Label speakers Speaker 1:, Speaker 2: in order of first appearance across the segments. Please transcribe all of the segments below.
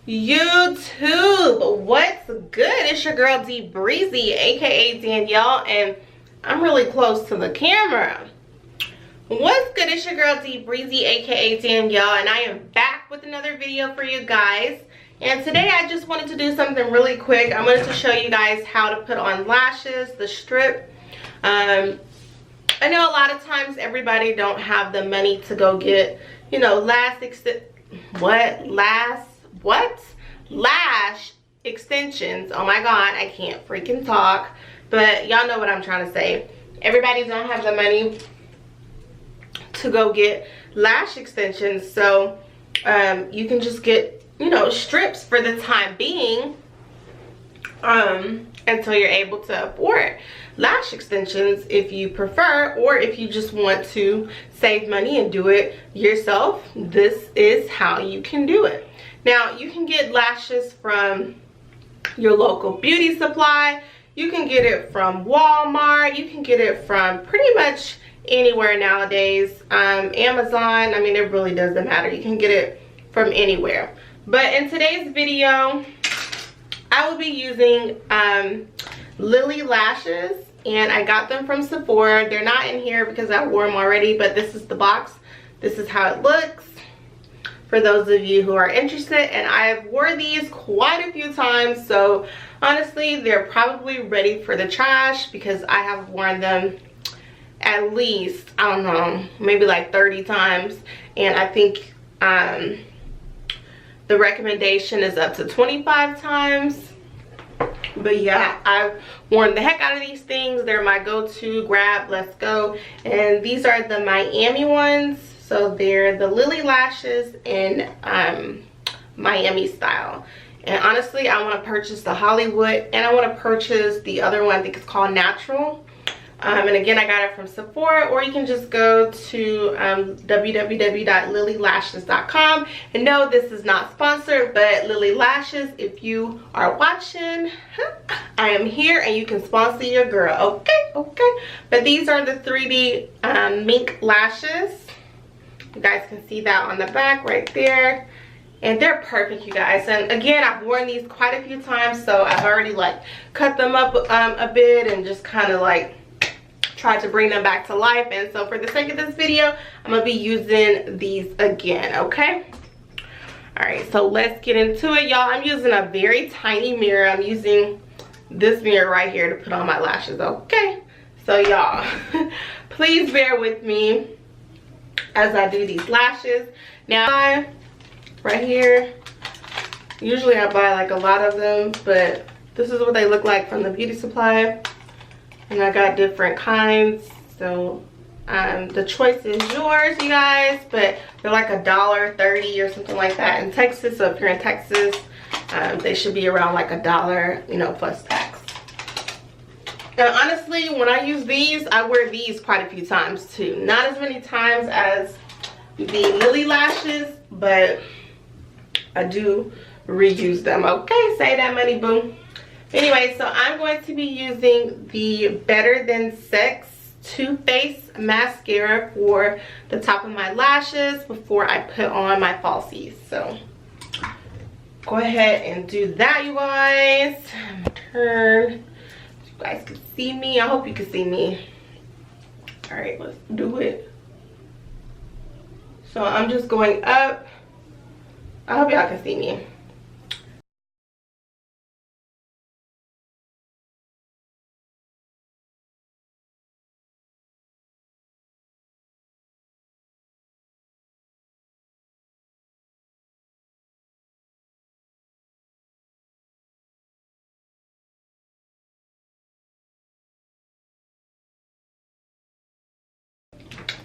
Speaker 1: YouTube, what's good? It's your girl D-Breezy, aka Danielle, and I'm really close to the camera. What's good? It's your girl D-Breezy, aka Danielle, and I am back with another video for you guys. And today I just wanted to do something really quick. I wanted to show you guys how to put on lashes, the strip. I know a lot of times everybody don't have the money to go get, you know, lash extensions. Oh my god, I can't freaking talk, but y'all know what I'm trying to say. Everybody don't have the money to go get lash extensions, so you can just get, you know, strips for the time being until you're able to afford lash extensions if you prefer, or if you just want to save money and do it yourself. This is how you can do it. Now, you can get lashes from your local beauty supply. You can get it from Walmart. You can get it from pretty much anywhere nowadays. Amazon, I mean, it really doesn't matter. You can get it from anywhere. But in today's video, I will be using Lilly lashes, and I got them from Sephora. They're not in here because I wore them already, but this is the box. This is how it looks for those of you who are interested. And I've wore these quite a few times, so honestly they're probably ready for the trash because I have worn them at least, I don't know, maybe like 30 times, and I think the recommendation is up to 25 times. But yeah, I've worn the heck out of these things. They're my go-to grab, let's go. And these are the Miami ones. So they're the Lilly lashes in Miami style. And honestly, I want to purchase the Hollywood, and I want to purchase the other one. I think it's called Natural. And again, I got it from Sephora, or you can just go to www.lillylashes.com. And no, this is not sponsored, but Lilly Lashes, if you are watching, I am here and you can sponsor your girl. Okay. But these are the 3D mink lashes. You guys can see that on the back right there. And they're perfect, you guys. And again, I've worn these quite a few times, so I've already like cut them up a bit and just kind of like try to bring them back to life. And so for the sake of this video, I'm gonna be using these again. Okay, all right, so let's get into it, y'all. I'm using a very tiny mirror. I'm using this mirror right here to put on my lashes. Okay, so y'all please bear with me as I do these lashes. Now, right here, usually I buy like a lot of them, but this is what they look like from the beauty supply. And I got different kinds, so the choice is yours, you guys. But they're like $1.30 or something like that in Texas. So if you're in Texas, they should be around like $1, you know, plus tax. And honestly, when I use these, I wear these quite a few times too. Not as many times as the Lilly lashes, but I do reuse them. Okay, save that money, boo. Anyway, so I'm going to be using the Better Than Sex Too Faced mascara for the top of my lashes before I put on my falsies. So go ahead and do that, you guys. I'm gonna turn so you guys can see me. I hope you can see me. All right, let's do it. So I'm just going up. I hope y'all can see me.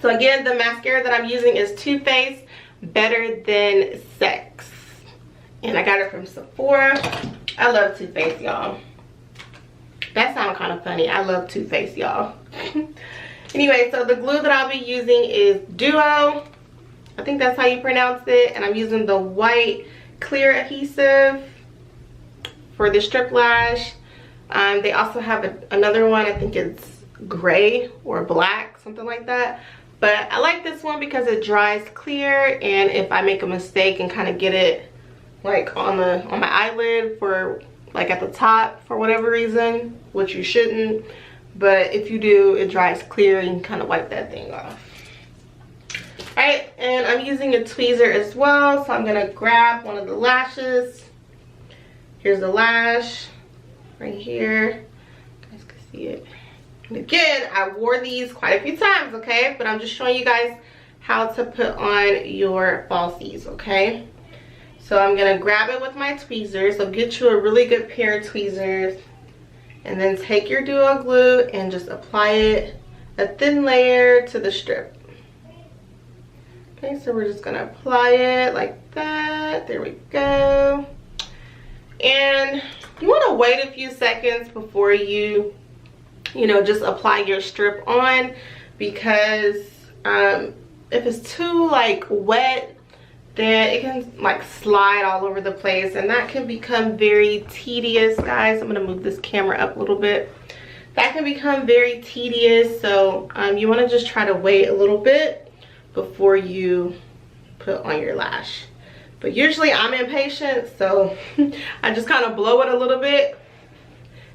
Speaker 1: So again, the mascara that I'm using is Too Faced Better Than Sex. And I got it from Sephora. I love Too Faced, y'all. That sounds kind of funny. I love Too Faced, y'all. Anyway, so the glue that I'll be using is Duo. I think that's how you pronounce it. And I'm using the white clear adhesive for the strip lash. They also have another one. I think it's gray or black, something like that. But I like this one because it dries clear, and if I make a mistake and kind of get it like on my eyelid for like at the top for whatever reason, which you shouldn't, but if you do, it dries clear. You can kind of wipe that thing off. All right, and I'm using a tweezer as well, so I'm gonna grab one of the lashes. Here's the lash right here. You guys can see it. And again, I wore these quite a few times, okay? But I'm just showing you guys how to put on your falsies, okay? So I'm gonna grab it with my tweezers. So get you a really good pair of tweezers, and then take your duo glue and just apply it a thin layer to the strip. Okay, so we're just gonna apply it like that. There we go. And you wanna wait a few seconds before you just apply your strip on, because if it's too like wet, then it can like slide all over the place, and that can become very tedious, guys. I'm gonna move this camera up a little bit. That can become very tedious, so you wanna just try to wait a little bit before you put on your lash. But usually I'm impatient, so I just kind of blow it a little bit,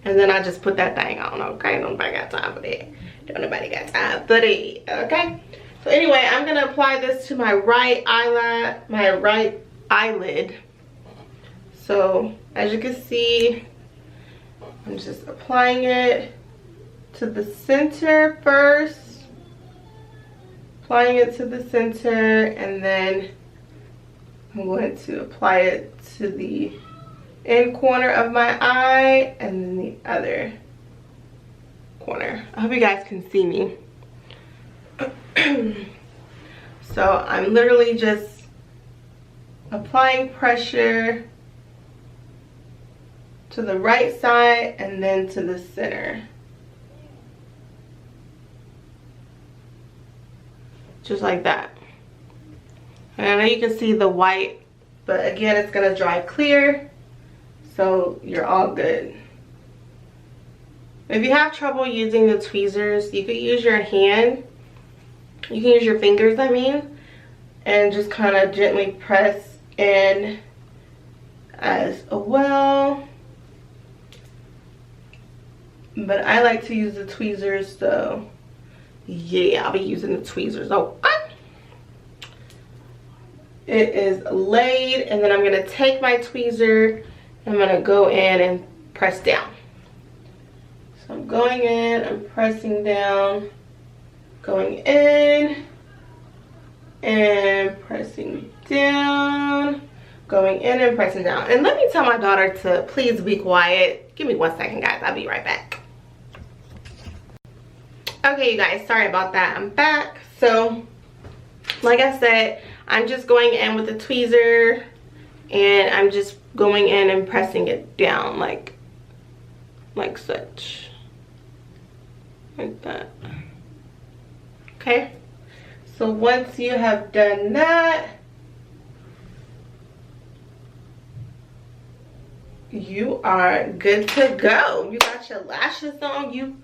Speaker 1: and then I just put that thing on, okay? Nobody got time for that. Don't nobody got time for that, okay? So anyway, I'm gonna apply this to my right eyelid. So as you can see, I'm just applying it to the center first. Applying it to the center, and then I'm going to apply it to the end corner of my eye, and then the other corner. I hope you guys can see me. So I'm literally just applying pressure to the right side and then to the center. Just like that. And I know you can see the white, but again, it's gonna dry clear, so you're all good. If you have trouble using the tweezers, you could use your hand. You can use your fingers, I mean, and just kind of gently press in as well. But I like to use the tweezers, so yeah, I'll be using the tweezers. Okay. It is laid, and then I'm gonna take my tweezer, I'm gonna go in and press down. So I'm going in, I'm pressing down, going in and pressing down, going in and pressing down. And let me tell my daughter to please be quiet. Give me 1 second, guys. I'll be right back. Okay, you guys, sorry about that. I'm back. So like I said, I'm just going in with the tweezer, and I'm just going in and pressing it down like such, like that. Okay, so once you have done that, you are good to go. You got your lashes on, you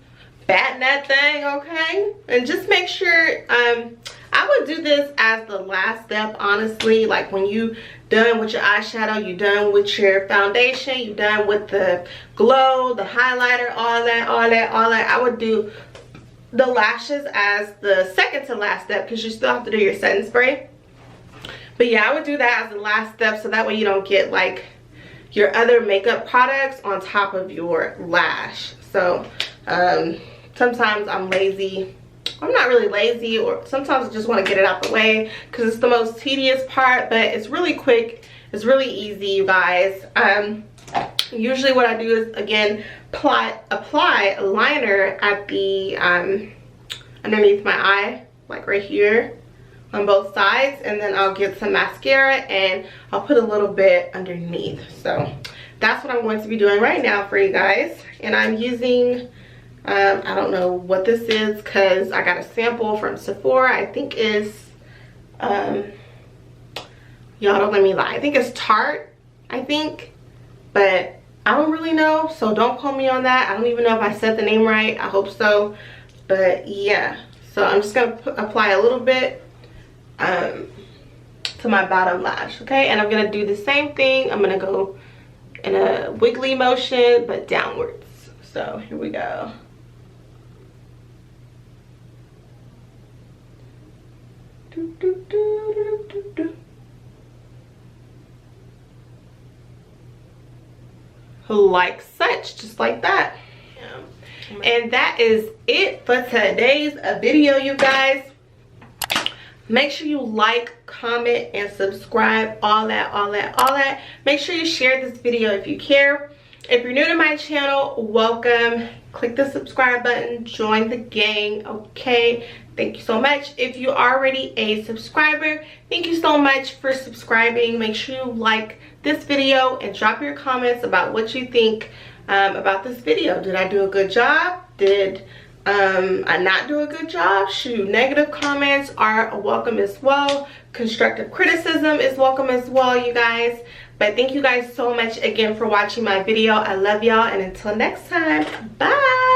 Speaker 1: batten that thing, okay? And just make sure, I would do this as the last step, honestly. Like when you done with your eyeshadow, you done with your foundation, you done with the glow, the highlighter, all that, I would do the lashes as the second to last step, because you still have to do your setting spray. But yeah, I would do that as the last step, so that way you don't get like your other makeup products on top of your lash. So sometimes I'm lazy. I'm not really lazy, or sometimes I just want to get it out the way because it's the most tedious part, but it's really quick. It's really easy, you guys. Usually what I do is, again, apply a liner at the underneath my eye, like right here on both sides, and then I'll get some mascara and I'll put a little bit underneath. So that's what I'm going to be doing right now for you guys. And I'm using I don't know what this is because I got a sample from Sephora. I think it's y'all don't let me lie, I think it's Tarte, I think, but I don't really know, so don't quote me on that. I don't even know if I said the name right. I hope so. But yeah, so I'm just gonna apply a little bit to to my bottom lash, okay? And I'm gonna do the same thing. I'm gonna go in a wiggly motion, but downwards. So here we go. Like such, just like that. And that is it for today's video, you guys. Make sure you like, comment, and subscribe. All that. Make sure you share this video if you care. If you're new to my channel, welcome. Click the subscribe button, join the gang, okay? Thank you so much. If you're already a subscriber, thank you so much for subscribing. Make sure you like this video and drop your comments about what you think about this video. Did I do a good job? Did I not do a good job? Shoot, negative comments are welcome as well. Constructive criticism is welcome as well, you guys. But thank you guys so much again for watching my video. I love y'all, and until next time, bye.